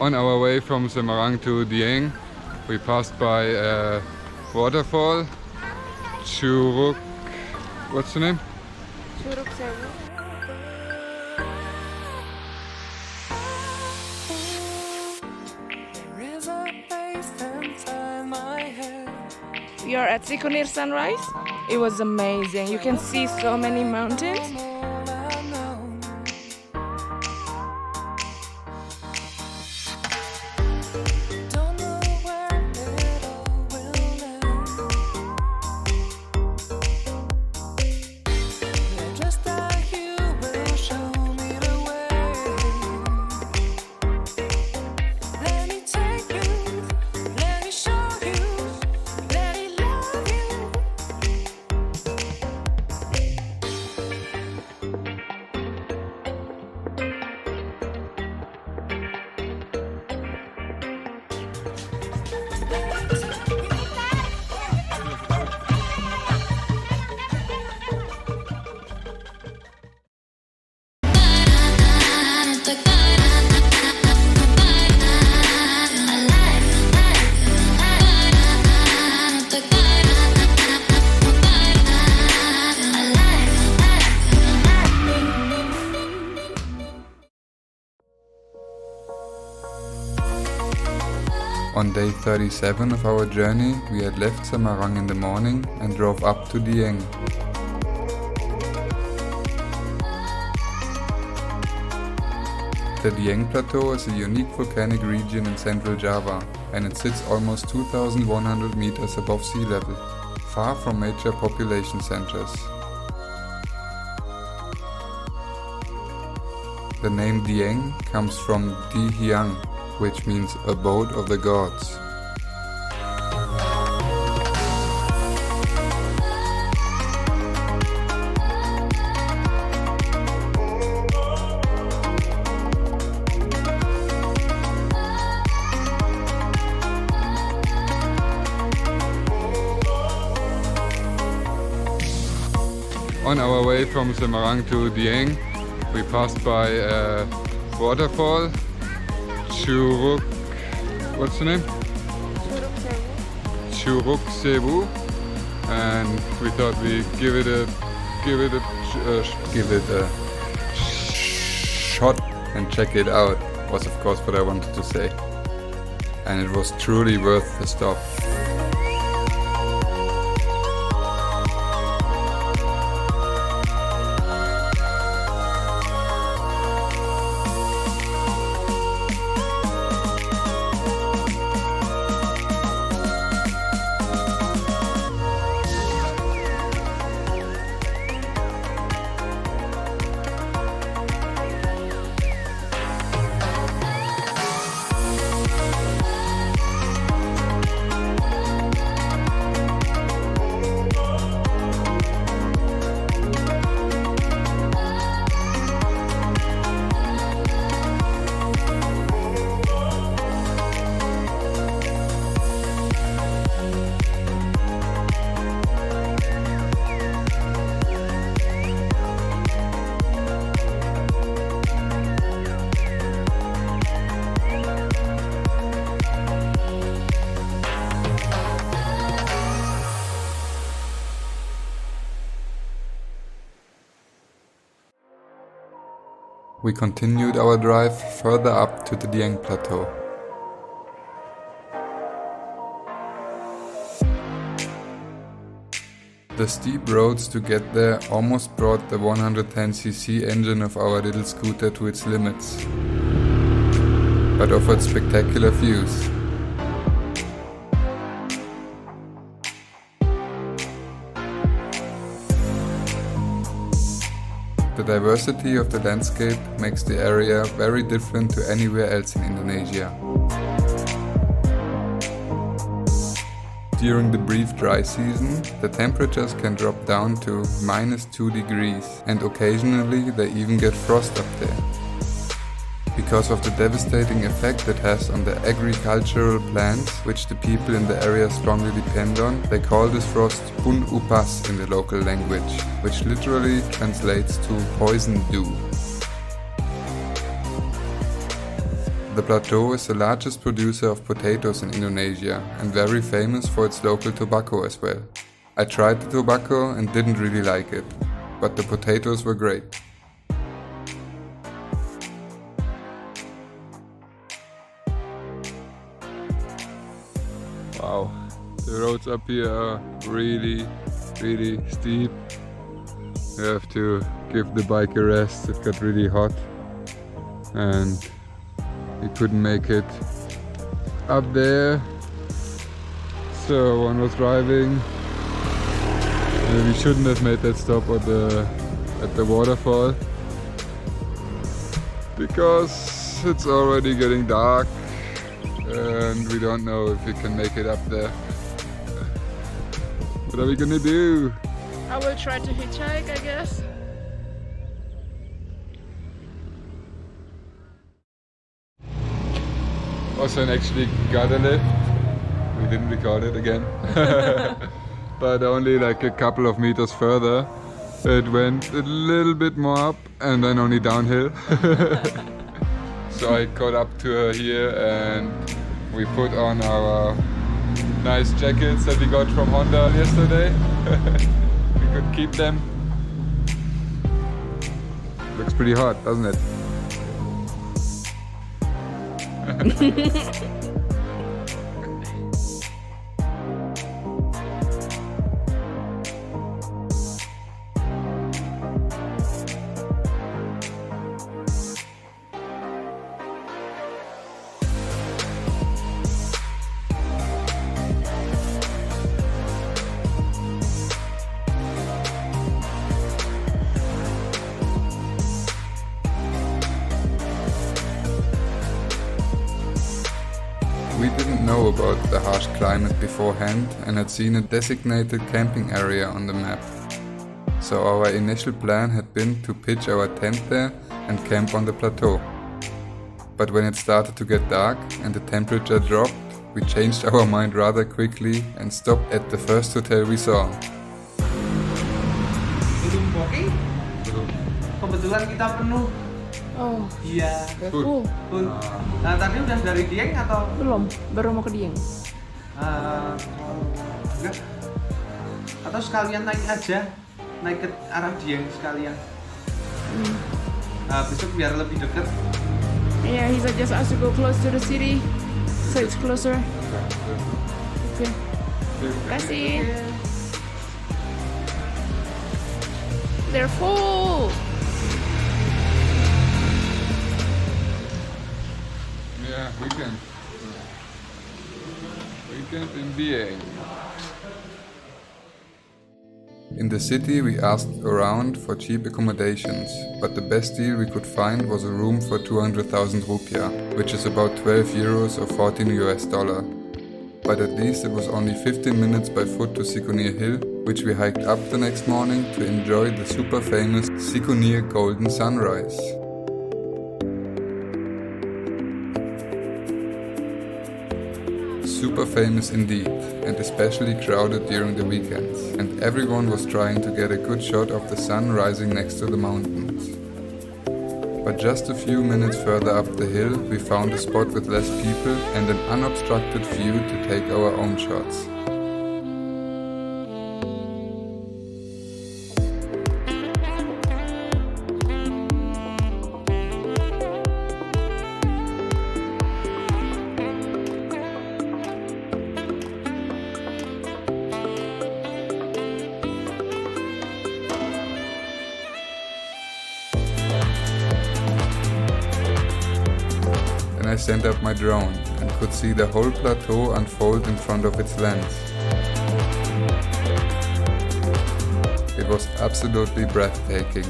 On our way from Semarang to Dieng, we passed by a waterfall, Curug. What's the name? Curug Sewu. We are at Sikonir Sunrise. It was amazing. You can see so many mountains. On day 37 of our journey, we had left Semarang in the morning and drove up to Dieng. The Dieng Plateau is a unique volcanic region in central Java, and it sits almost 2,100 meters above sea level, far from major population centers. The name Dieng comes from Di Hyang, which means abode of the gods. On our way from Semarang to Dieng, we passed by a waterfall, Curug. What's the name? Curug Sewu. Curug Sewu, and we thought we'd give it a shot and check it out. Was of course what I wanted to say, and it was truly worth the stop. We continued our drive further up to the Dieng Plateau. The steep roads to get there almost brought the 110cc engine of our little scooter to its limits, but offered spectacular views. The diversity of the landscape makes the area very different to anywhere else in Indonesia. During the brief dry season, the temperatures can drop down to -2 degrees, and occasionally they even get frost up there. Because of the devastating effect it has on the agricultural plants, which the people in the area strongly depend on, they call this frost Bun Upas in the local language, which literally translates to poison dew. The plateau is the largest producer of potatoes in Indonesia and very famous for its local tobacco as well. I tried the tobacco and didn't really like it, but the potatoes were great. Wow, the roads up here are really steep. You have to give the bike a rest, it got really hot and we couldn't make it up there. So one was driving. We shouldn't have made that stop at the waterfall because it's already getting dark and we don't know if we can make it up there. What are we gonna do? I will try to hitchhike, I guess. Osan actually got a lift. We didn't record it again. But only like a couple of meters further. It went a little bit more up and then only downhill. So I caught up to her here and we put on our nice jackets that we got from Honda yesterday. We could keep them. Looks pretty hot, doesn't it? We didn't know about the harsh climate beforehand and had seen a designated camping area on the map. So our initial plan had been to pitch our tent there and camp on the plateau. But when it started to get dark and the temperature dropped, we changed our mind rather quickly and stopped at the first hotel we saw. Belum booking? Kebetulan kita penuh. Oh, Iya. full. Full. Nah tadi udah dari Dieng atau? Belum, baru mau ke Dieng. Enggak. Atau sekalian naik aja, naik ke arah Dieng sekalian. Besok biar lebih dekat. Yeah, he suggests us to go close to the city, so it's closer. Okay. Terima kasih. They're full. Yeah, weekend in Dieng. In the city we asked around for cheap accommodations, but the best deal we could find was a room for 200,000 rupiah, which is about 12 euros or $14 US. But at least it was only 15 minutes by foot to Sikonir Hill, which we hiked up the next morning to enjoy the super famous Sikonir Golden Sunrise. Super famous indeed, and especially crowded during the weekends, and everyone was trying to get a good shot of the sun rising next to the mountains. But just a few minutes further up the hill we found a spot with less people and an unobstructed view to take our own shots. I sent up my drone and could see the whole plateau unfold in front of its lens. It was absolutely breathtaking.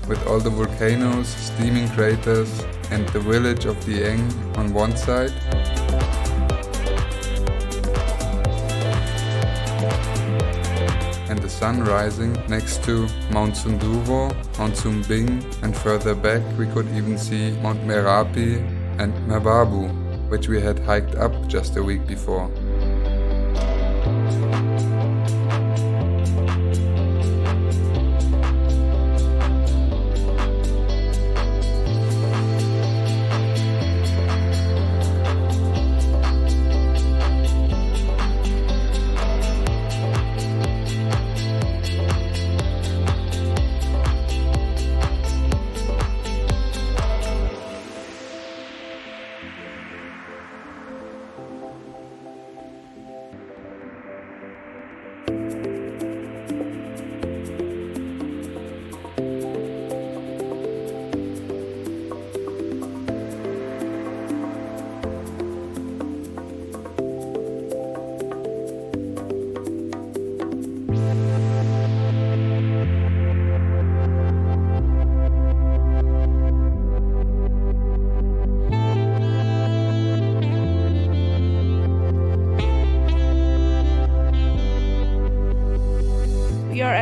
With all the volcanoes, steaming craters and the village of Dieng on one side, and the sun rising next to Mount Sunduro, Mount Sumbing, and further back we could even see Mount Merapi and Merbabu, which we had hiked up just a week before.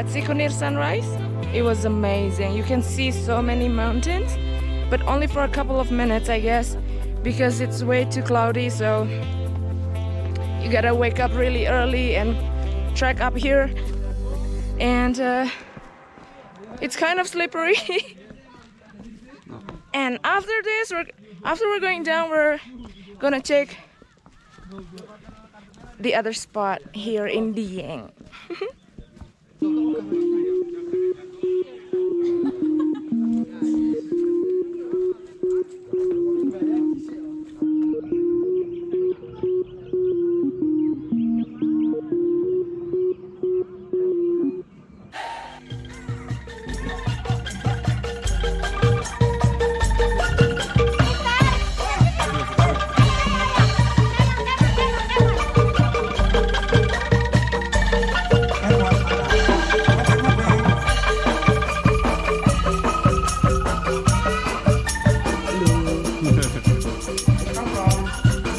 at Sikunir sunrise. It was amazing. You can see so many mountains, but only for a couple of minutes, I guess, because it's way too cloudy. So you gotta wake up really early and trek up here, and it's kind of slippery. And after this, after we're going down, we're gonna check the other spot here in Dieng.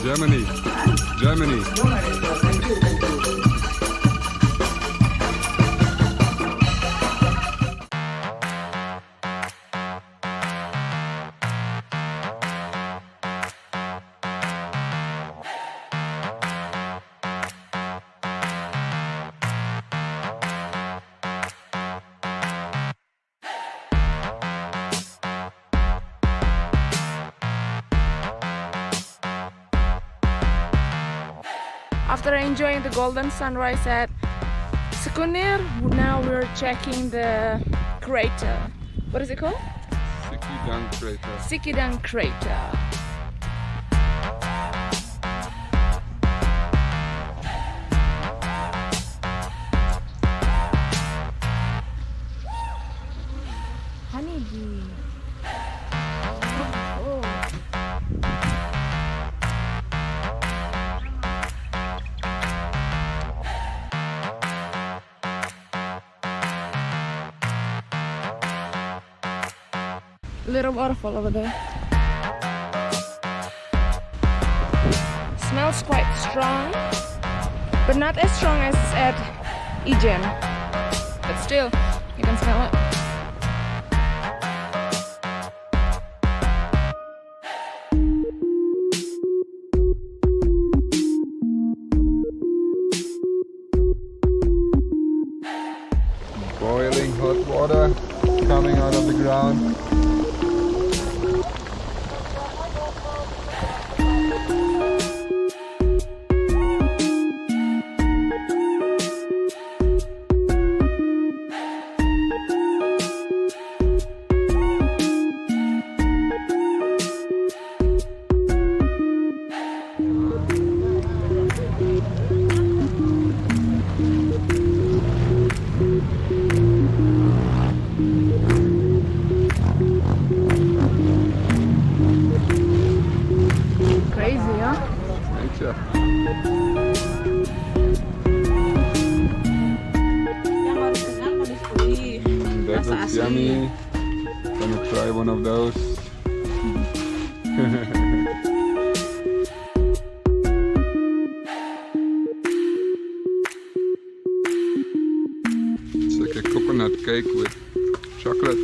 Germany. Germany. After enjoying the golden sunrise at Sikunir, now we're checking the crater. What is it called? Sikidang crater. Sikidang crater. Honeybee. Oh. Little waterfall over there. Smells quite strong, but not as strong as at Ijen. But still, you can smell it. Boiling hot water coming out of the ground. Crazy, huh? Nature. That looks yummy. Gonna try one of those. It's like a coconut cake with chocolate.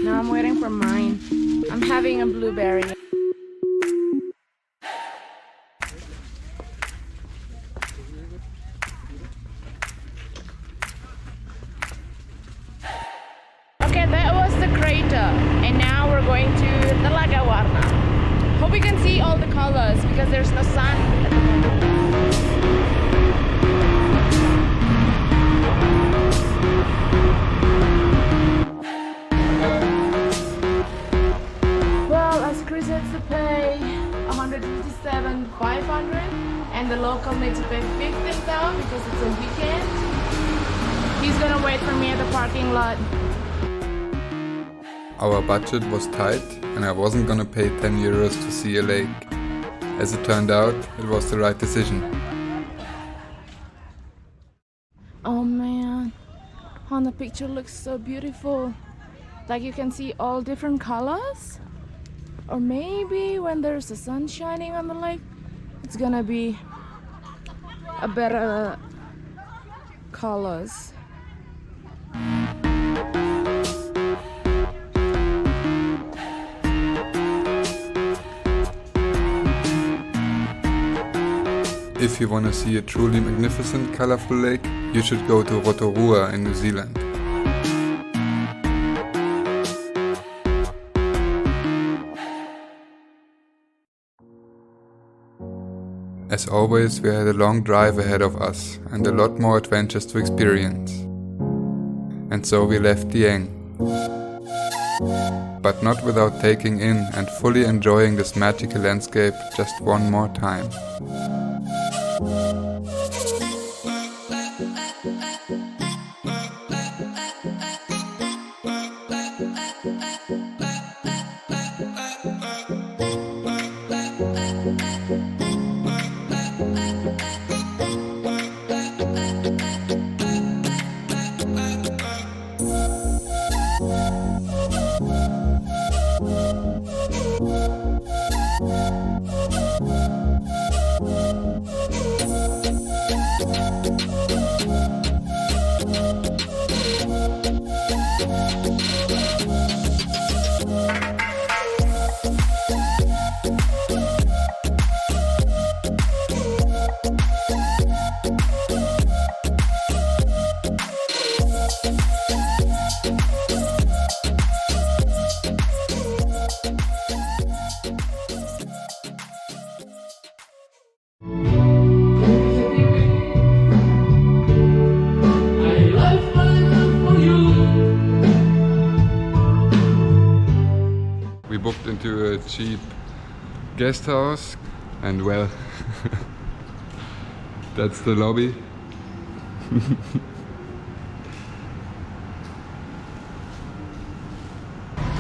Now I'm waiting for mine. I'm having a blueberry. Okay, that was the crater, and now we're going to Telaga Warna. Hope you can see all the colors because there's no sun at the moment. Well, as Chris had to pay 157,500, and the local needs to pay 15,000 because it's a weekend. He's gonna wait for me at the parking lot. Our budget was tight and I wasn't gonna pay 10 euros to see a lake. As it turned out, it was the right decision. Oh man, on the picture looks so beautiful. Like you can see all different colors. Or maybe when there's the sun shining on the lake, it's gonna be a better colors. If you want to see a truly magnificent, colorful lake, you should go to Rotorua in New Zealand. As always, we had a long drive ahead of us and a lot more adventures to experience. And so we left Dieng. But not without taking in and fully enjoying this magical landscape just one more time. We booked into a cheap guest house and well, that's the lobby.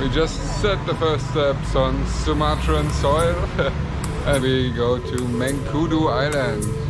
We just set the first steps on Sumatran soil and we go to Mengkudu Island.